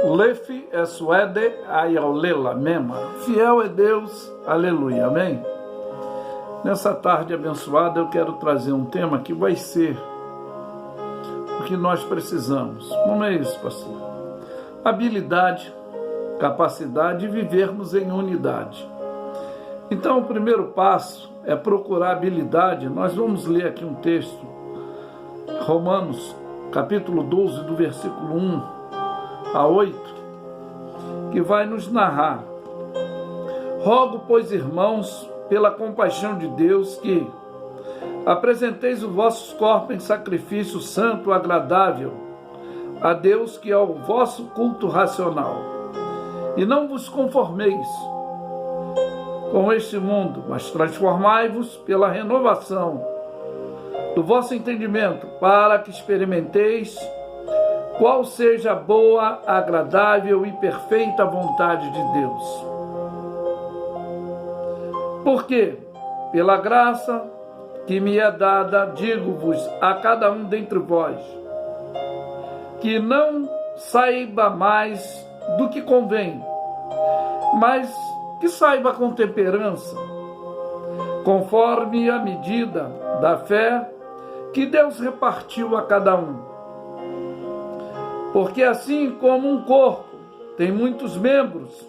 Lefi Esuede Aiolela Mema. Fiel é Deus, aleluia, amém? Nessa tarde abençoada eu quero trazer um tema que vai ser o que nós precisamos. Como é isso, pastor? Habilidade, capacidade de vivermos em unidade. Então o primeiro passo é procurar habilidade. Nós vamos ler aqui um texto, Romanos capítulo 12, do versículo 1 a 8, que vai nos narrar: rogo, pois, irmãos, pela compaixão de Deus, que apresenteis os vossos corpos em sacrifício santo, agradável a Deus, que é o vosso culto racional. E não vos conformeis com este mundo, mas transformai-vos pela renovação do vosso entendimento, para que experimenteis qual seja a boa, agradável e perfeita vontade de Deus. Porque, pela graça que me é dada, digo-vos a cada um dentre vós, que não saiba mais do que convém, mas que saiba com temperança, conforme a medida da fé que Deus repartiu a cada um. Porque assim como um corpo tem muitos membros,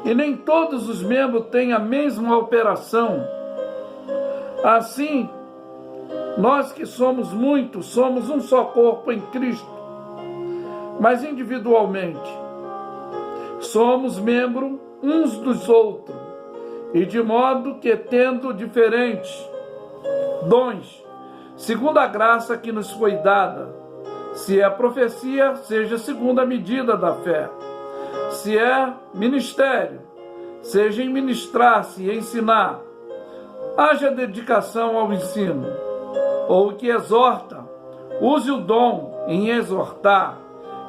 e nem todos os membros têm a mesma operação, assim, nós que somos muitos, somos um só corpo em Cristo, mas individualmente somos membros uns dos outros, e de modo que, tendo diferentes dons, segundo a graça que nos foi dada, se é profecia, seja segundo a medida da fé. Se é ministério, seja em ministrar, se ensinar. Haja dedicação ao ensino. Ou o que exorta, use o dom em exortar.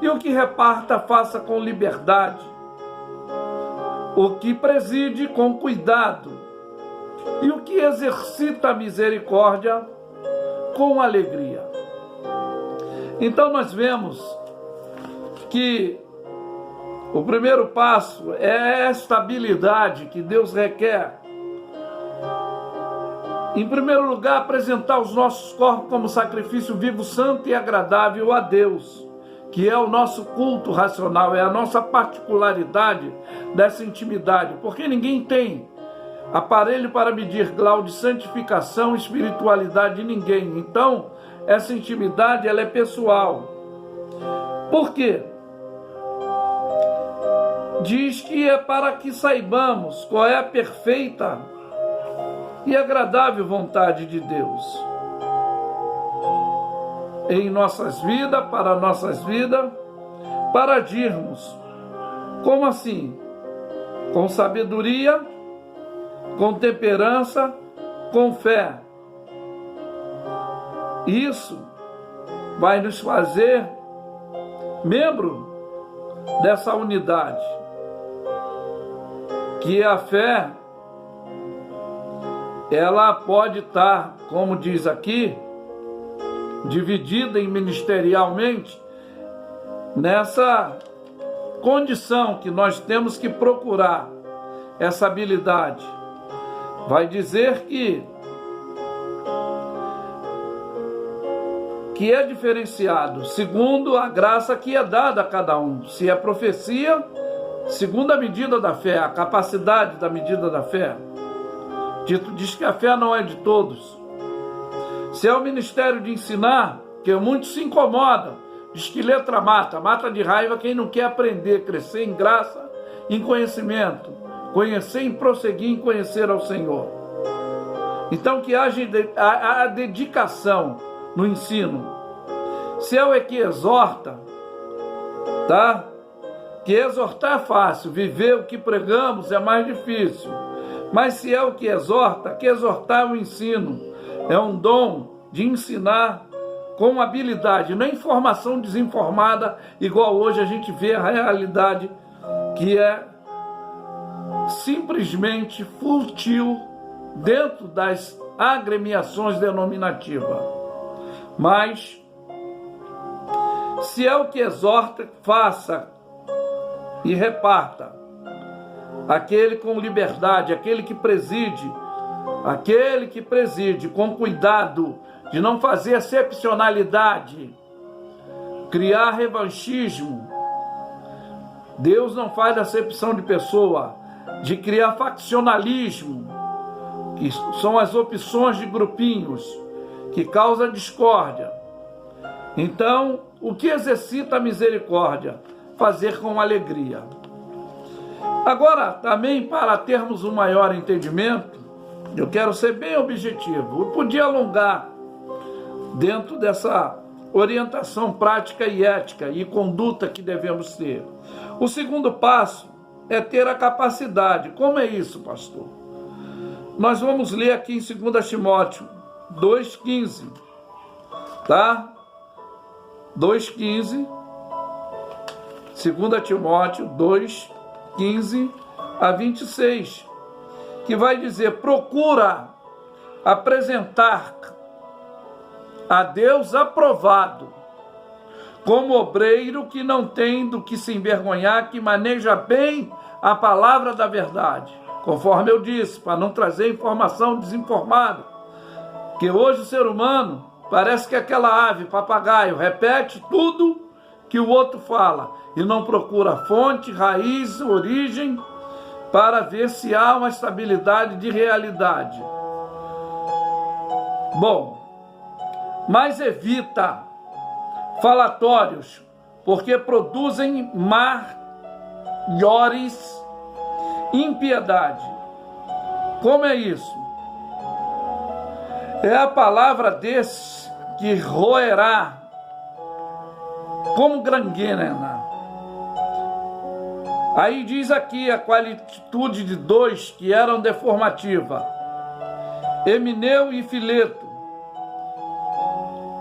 E o que reparta, faça com liberdade. O que preside, com cuidado. E o que exercita a misericórdia, com alegria. Então nós vemos que o primeiro passo é esta habilidade que Deus requer. Em primeiro lugar, apresentar os nossos corpos como sacrifício vivo, santo e agradável a Deus, que é o nosso culto racional, é a nossa particularidade dessa intimidade, porque ninguém tem aparelho para medir grau de santificação e espiritualidade de ninguém. Então, essa intimidade, ela é pessoal. Por quê? Diz que é para que saibamos qual é a perfeita e agradável vontade de Deus em nossas vidas, para nossas vidas, para agirmos. Como assim? Com sabedoria, com temperança, com fé. Isso vai nos fazer membro dessa unidade, que a fé, ela pode estar, como diz aqui, dividida em ministerialmente, nessa condição que nós temos que procurar essa habilidade. Vai dizer que é diferenciado segundo a graça que é dada a cada um. Se é profecia, segundo a medida da fé, a capacidade da medida da fé. Diz que a fé não é de todos. Se é o ministério de ensinar, que muitos se incomodam, diz que letra mata, mata de raiva quem não quer aprender, crescer em graça, em conhecimento, conhecer e prosseguir em conhecer ao Senhor. Então que haja a dedicação no ensino. Se é o que exorta, tá? Que exortar é fácil, viver o que pregamos é mais difícil. Mas se é o que exortar é o ensino, é um dom de ensinar com habilidade, não é informação desinformada, igual hoje a gente vê a realidade, que é simplesmente fútil dentro das agremiações denominativas. Mas, se é o que exorta, faça e reparta. Aquele com liberdade, aquele que preside com cuidado de não fazer excepcionalidade, criar revanchismo. Deus não faz acepção de pessoa, de criar faccionalismo, que são as opções de grupinhos que causam discórdia. Então, o que exercita a misericórdia? Fazer com alegria. Agora, também para termos um maior entendimento, eu quero ser bem objetivo. Eu podia alongar dentro dessa orientação prática e ética e conduta que devemos ter. O segundo passo é ter a capacidade. Como é isso, pastor? Nós vamos ler aqui em 2 Timóteo 2,15, tá? 2,15, 2 Timóteo 2,15 a 26, que vai dizer: procura apresentar a Deus aprovado, como obreiro que não tem do que se envergonhar, que maneja bem a palavra da verdade. Conforme eu disse, para não trazer informação desinformada, que hoje o ser humano parece que é aquela ave, papagaio, repete tudo que o outro fala e não procura fonte, raiz, origem, para ver se há uma estabilidade de realidade. Bom, mas evita falatórios, porque produzem maiores impiedade. Como é isso? É a palavra desse que roerá como gangrena. Aí diz aqui a qualitude de dois que eram deformativa: Emineu e Fileto,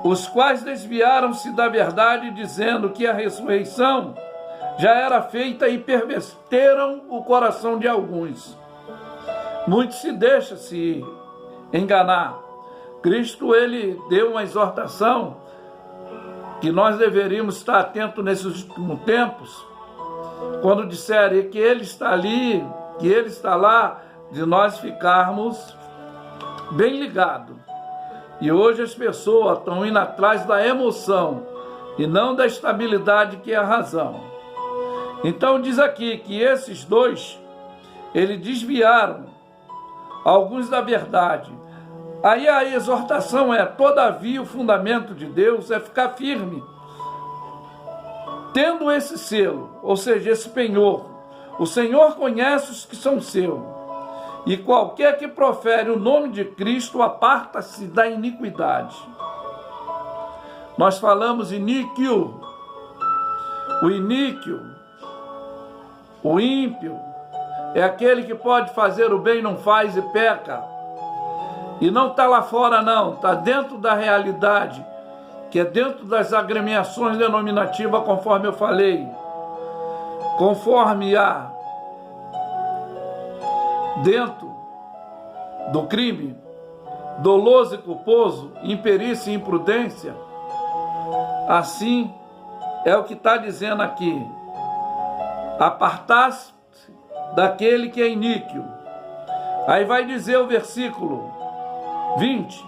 os quais desviaram-se da verdade, dizendo que a ressurreição já era feita, e perverteram o coração de alguns. Muitos se deixam se enganar. Cristo, ele deu uma exortação que nós deveríamos estar atentos nesses últimos tempos, quando disserem que ele está ali, que ele está lá, de nós ficarmos bem ligados. E hoje as pessoas estão indo atrás da emoção e não da estabilidade, que é a razão. Então diz aqui que esses dois, eles desviaram alguns da verdade. Aí a exortação é: todavia o fundamento de Deus é ficar firme, tendo esse selo, ou seja, esse penhor. O Senhor conhece os que são seus, e qualquer que profere o nome de Cristo aparta-se da iniquidade. Nós falamos iníquio, o iníquio, o ímpio, é aquele que pode fazer o bem, não faz e peca. E não está lá fora não, está dentro da realidade, que é dentro das agremiações denominativas, conforme eu falei. Conforme há dentro do crime, doloso e culposo, imperícia e imprudência, assim é o que está dizendo aqui: apartar-se daquele que é iníquo. Aí vai dizer o versículo 20: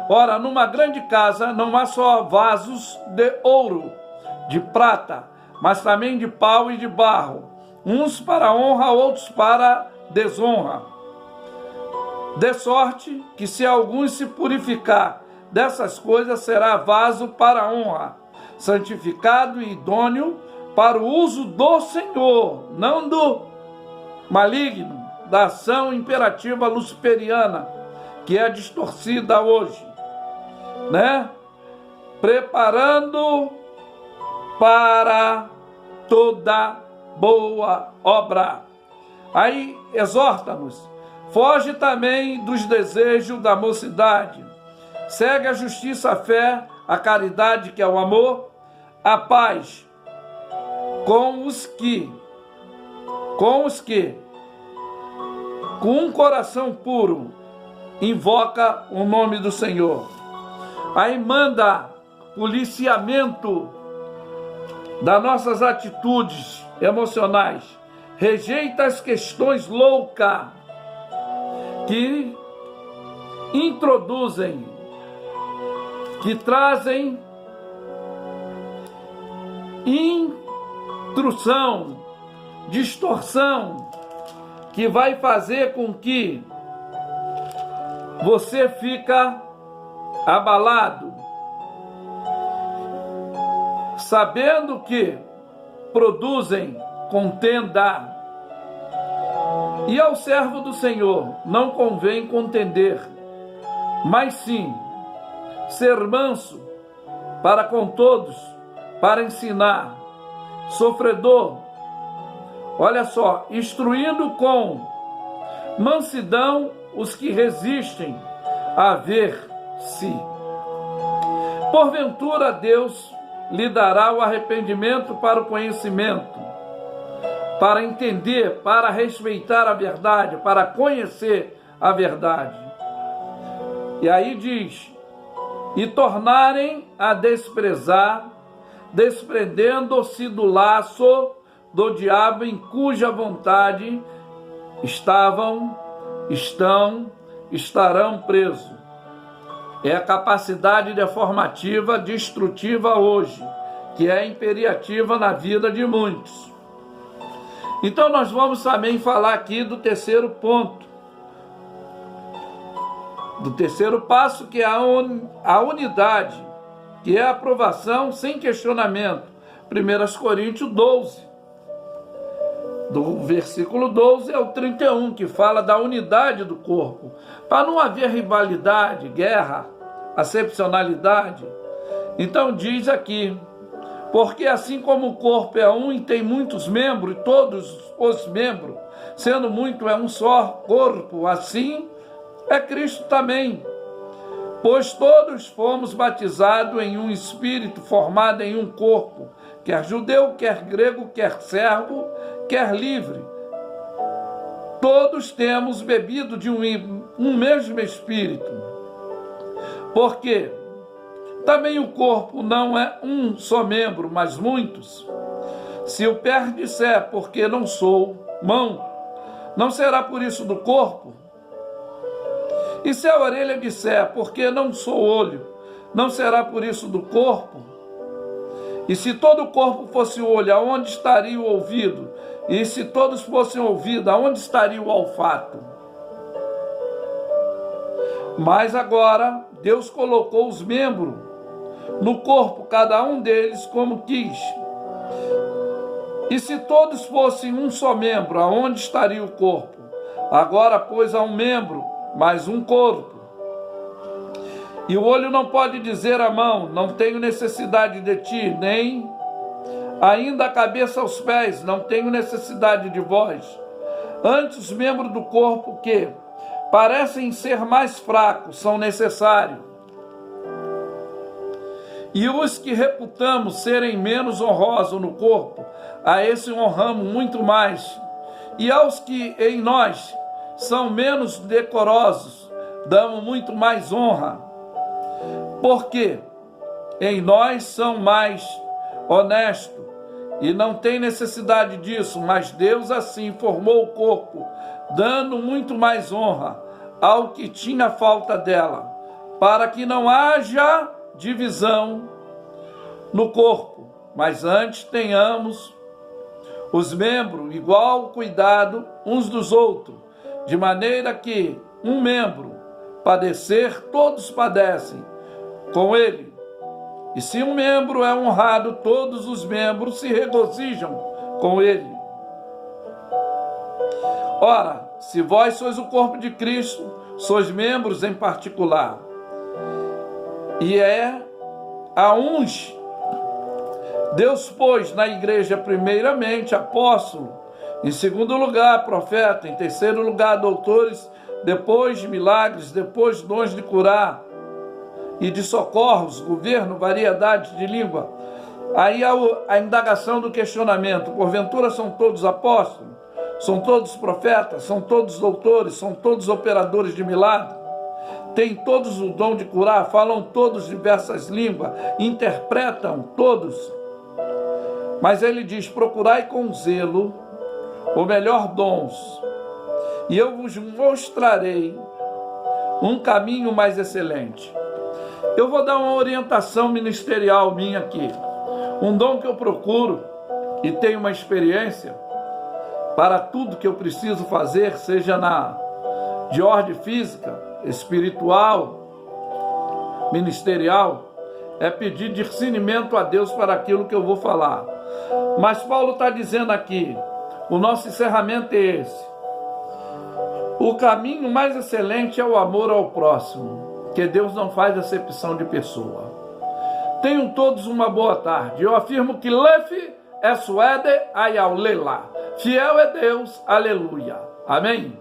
ora, numa grande casa não há só vasos de ouro, de prata, mas também de pau e de barro, uns para honra, outros para desonra. De sorte que, se algum se purificar dessas coisas, será vaso para honra, santificado e idôneo para o uso do Senhor, não do maligno, da ação imperativa luciferiana, que é distorcida hoje, né? Preparando para toda boa obra. Aí exorta-nos: foge também dos desejos da mocidade, segue a justiça, a fé, a caridade, que é o amor, a paz, com um coração puro, invoca o nome do Senhor. Aí manda policiamento das nossas atitudes emocionais, rejeita as questões loucas que introduzem, que trazem intrusão, distorção, que vai fazer com que você fica abalado, sabendo que produzem contenda. E ao servo do Senhor não convém contender, mas sim ser manso para com todos, para ensinar, sofredor, olha só, instruindo com mansidão os que resistem a ver-se. Porventura Deus lhe dará o arrependimento para o conhecimento, para entender, para respeitar a verdade, para conhecer a verdade. E aí diz, e tornarem a desprezar, desprendendo-se do laço do diabo em cuja vontade estarão presos. É a capacidade deformativa, destrutiva hoje, que é imperativa na vida de muitos. Então nós vamos também falar aqui do terceiro ponto, do terceiro passo, que é a unidade, que é a aprovação sem questionamento. 1 Coríntios 12, do versículo 12 ao 31, que fala da unidade do corpo. Para não haver rivalidade, guerra, acepcionalidade. Então diz aqui, porque assim como o corpo é um e tem muitos membros, e todos os membros, sendo muito, é um só corpo, assim é Cristo também. Pois todos fomos batizados em um espírito, formado em um corpo, quer judeu, quer grego, quer servo, quer livre. Todos temos bebido de um mesmo espírito. Porque também o corpo não é um só membro, mas muitos. Se o pé disser, porque não sou mão, não será por isso do corpo? E se a orelha disser, porque não sou olho, não será por isso do corpo? E se todo o corpo fosse olho, aonde estaria o ouvido? E se todos fossem ouvido, aonde estaria o olfato? Mas agora, Deus colocou os membros no corpo, cada um deles como quis. E se todos fossem um só membro, aonde estaria o corpo? Agora, pois, há um membro, mas um corpo. E o olho não pode dizer à mão, não tenho necessidade de ti, nem ainda a cabeça aos pés, não tenho necessidade de vós. Antes, os membros do corpo que parecem ser mais fracos são necessários. E os que reputamos serem menos honrosos no corpo, a esse honramos muito mais. E aos que em nós são menos decorosos, damos muito mais honra. Porque em nós são mais honestos, e não tem necessidade disso, mas Deus assim formou o corpo, dando muito mais honra ao que tinha falta dela, para que não haja divisão no corpo, mas antes tenhamos os membros igual cuidado uns dos outros, de maneira que um membro padecer, todos padecem com ele. E se um membro é honrado, todos os membros se regozijam com ele. Ora, se vós sois o corpo de Cristo, sois membros em particular. E a uns Deus pôs na igreja primeiramente apóstolo, em segundo lugar profeta, em terceiro lugar doutores, depois milagres, depois dons de curar e de socorros, governo, variedade de língua. Aí há a indagação do questionamento: porventura são todos apóstolos? São todos profetas? São todos doutores? São todos operadores de milagre? Têm todos o dom de curar? Falam todos diversas línguas? Interpretam todos? Mas ele diz: procurai com zelo o melhor dons, e eu vos mostrarei um caminho mais excelente. Eu vou dar uma orientação ministerial minha aqui. Um dom que eu procuro e tenho uma experiência para tudo que eu preciso fazer, seja de ordem física, espiritual, ministerial, é pedir discernimento a Deus para aquilo que eu vou falar. Mas Paulo está dizendo aqui, o nosso encerramento é esse: o caminho mais excelente é o amor ao próximo, que Deus não faz acepção de pessoa. Tenham todos uma boa tarde. Eu afirmo que Lef é suede ayaulela. Fiel é Deus, aleluia. Amém?